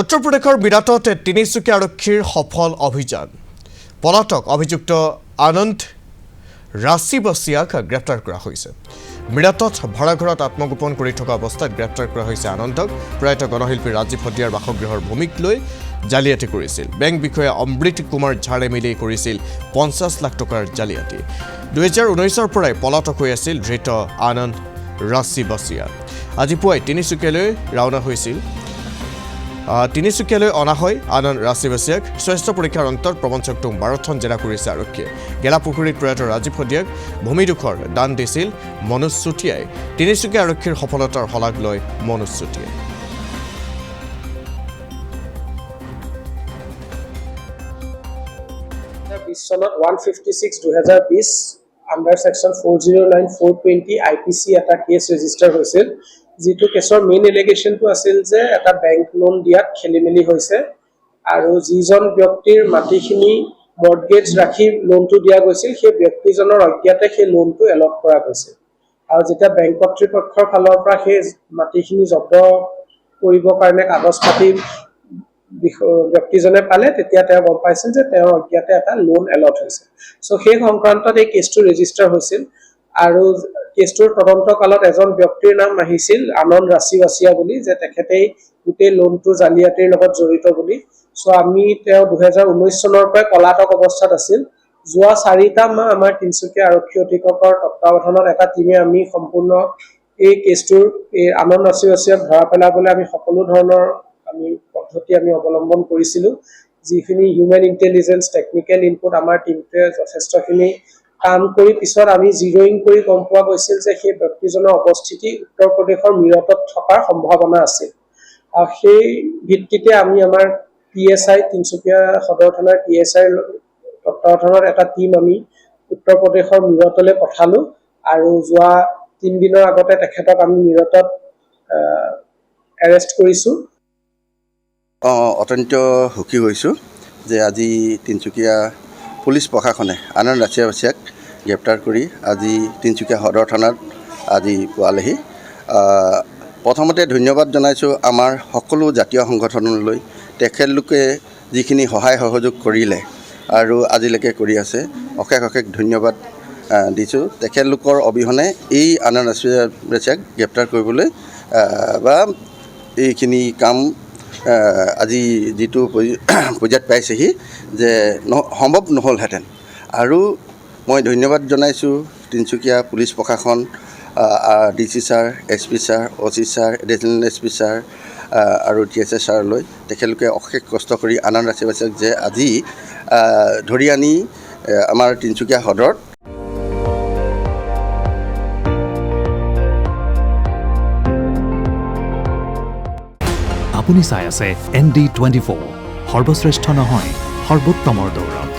উত্তৰ প্ৰদেশৰ মিৰাটত তিনিচুকীয়া আৰক্ষীৰ সফল অভিযান পলাতক অভিযুক্ত আনন্দ ৰাছিবাছিয়াক গ্ৰেপ্তাৰ কৰা হৈছে মিৰাটত ভাড়াঘৰত আত্মগোপন কৰি থকা অৱস্থাত গ্ৰেপ্তাৰ কৰা হৈছে আনন্দক প্ৰয়াত গণশিল্পী ৰাজীৱ হদিয়াৰ বাসগৃহৰ ভূমিক লৈ জালিয়াতি কৰিছিল বেংক বিষয়া অমৃত কুমাৰ ঝাৰে মিলি কৰিছিল 50 লাখ টকাৰ জালিয়াতি 2019 পৰাই পলাতক হৈ আছিল ধৃত আনন্দ ৰাছিবাছিয়া আজি পুৱাই তিনিচুকীয়ালৈ ৰাওনা হৈছিল তিনিচুকীয়ালৈ অনা হয় আনন্দ ৰাছিবাছিয়াক স্বাস্থ্য পৰীক্ষাৰ অন্তত প্ৰবঞ্চকটোক মাৰাথন জেৰা কৰিছে আৰক্ষীয়ে গেলাপুখুৰীত প্ৰয়াত ৰাজীৱ হদিয়াক ভূমিডোখৰ দান দিছিল মনোজ চুটিয়াই তিনিচুকীয়া আৰক্ষীৰ সফলতাৰ শলাগ লয় মনোজ চুটিয়াই চনত 156/2020 আন্ডাৰ সেকশন 409 420 আইপিসি এটা কেছ ৰেজিষ্টাৰ হৈছিল যেটো কেছৰ মেইন এলিগেশনটো আছিল যে এটা বেংক লোন দিয়াত খেলিমেলি হৈছে আৰু যিজন ব্যক্তিৰ মাটিখিনি মৰ্টগেজ ৰাখি লোনটো দিয়া গৈছিল সেই ব্যক্তিজনৰ অজ্ঞাতে সেই লোনটো এলট কৰা গৈছিল আৰু যেতিয়া বেংক কৰ্তৃপক্ষৰ ফালৰ পৰা সেই মাটিখিনি জব্দ কৰিবৰ কাৰণে কাগজ পাতি ব্যক্তিজনে পালে তেতিয়া তেওঁ গম পাইছিল যে তেওঁৰ অজ্ঞাতে এটা লোন এলট হৈছে সো সেই সংক্ৰান্তত এই কেছটো ৰেজিষ্টাৰ হৈছিল আৰু কেছটোৰ তদন্ত কালত এজন ব্যক্তিৰ নাম আহিছিল আনন্দ ৰাছিবাছিয়া বুলি যে তেখেতেই গোটেই লোনটো জালিয়াতিৰ লগত জড়িত বুলি সো আমি তেওঁ 2019 চনৰ পৰা পলাতক অৱস্থাত আছিল যোৱা 4টা মাহ আমাৰ তিনিচুকীয়া আৰক্ষী অধীক্ষকৰ তত্ত্বাৱধানত এটা টিমে আমি সম্পূৰ্ণ এই কেছটোৰ এই আনন্দ ৰাছিবাছিয়াক ধৰা পেলাবলৈ আমি সকলো ধৰণৰ আমি পদ্ধতি আমি অৱলম্বন কৰিছিলো যিখিনি হিউম্যান ইন্টেলিজেন্স টেকনিক্যাল ইনপুট আমাৰ টিমটোৱে যথেষ্টখিনি কাম কৰি পিছত আমি জিৰোইং কৰি গম পোৱা গৈছিল যে সেই ব্যক্তিজনৰ অৱস্থিতি উত্তৰ প্ৰদেশৰ মিৰাটত থকাৰ সম্ভাৱনা আছে আৰু সেই ভিত্তিতে আমি আমাৰ পিএসআই তিনিচুকীয়া সদৰ থানাৰ পিএসআই তত্ত্বাৱধানত এটা টিম আমি উত্তৰ প্ৰদেশৰ মিৰাটলৈ পঠালো আৰু যোৱা 3 দিনৰ আগতে তেখেতক আমি মিৰাটত এৰেষ্ট কৰিছো অত্যন্ত সুখী হৈছোঁ যে আজি তিনিচুকীয়া পুলিচ প্ৰশাসনে আনন্দ ৰাছিবাছিয়াক গ্ৰেপ্তাৰ কৰি আজি তিনিচুকীয়া সদৰ থানাত আজি পোৱালেহি প্ৰথমতে ধন্যবাদ জনাইছোঁ আমাৰ সকলো জাতীয় সংগঠনলৈ তেখেতলোকে যিখিনি সহায় সহযোগ কৰিলে আৰু আজিলৈকে কৰি আছে অশেষ ধন্যবাদ দিছোঁ তেখেতলোকৰ অবিহনে এই আনন্দ ৰাছিবাছিয়াক গ্ৰেপ্তাৰ কৰিবলৈ বা এইখিনি কাম আজি যিটো পৰ্যায়ত পাইছেহি যে সম্ভৱ নহ'লহেঁতেন আৰু মই ধন্যবাদ জনাইছোঁ তিনিচুকীয়া পুলিচ প্ৰশাসন DC sir SP sir OC sir additional SP sir আৰু টিএছএ ছাৰলৈ তেখেতলোকে অশেষ কষ্ট কৰি আনন্দ ৰাছিবাছিয়াক যে আজি ধৰি আনি আমাৰ তিনিচুকীয়া সদৰত আপুনি চাই আছে ND24 সৰ্বশ্ৰেষ্ঠ নহয় সৰ্বোত্তমৰ দৌৰ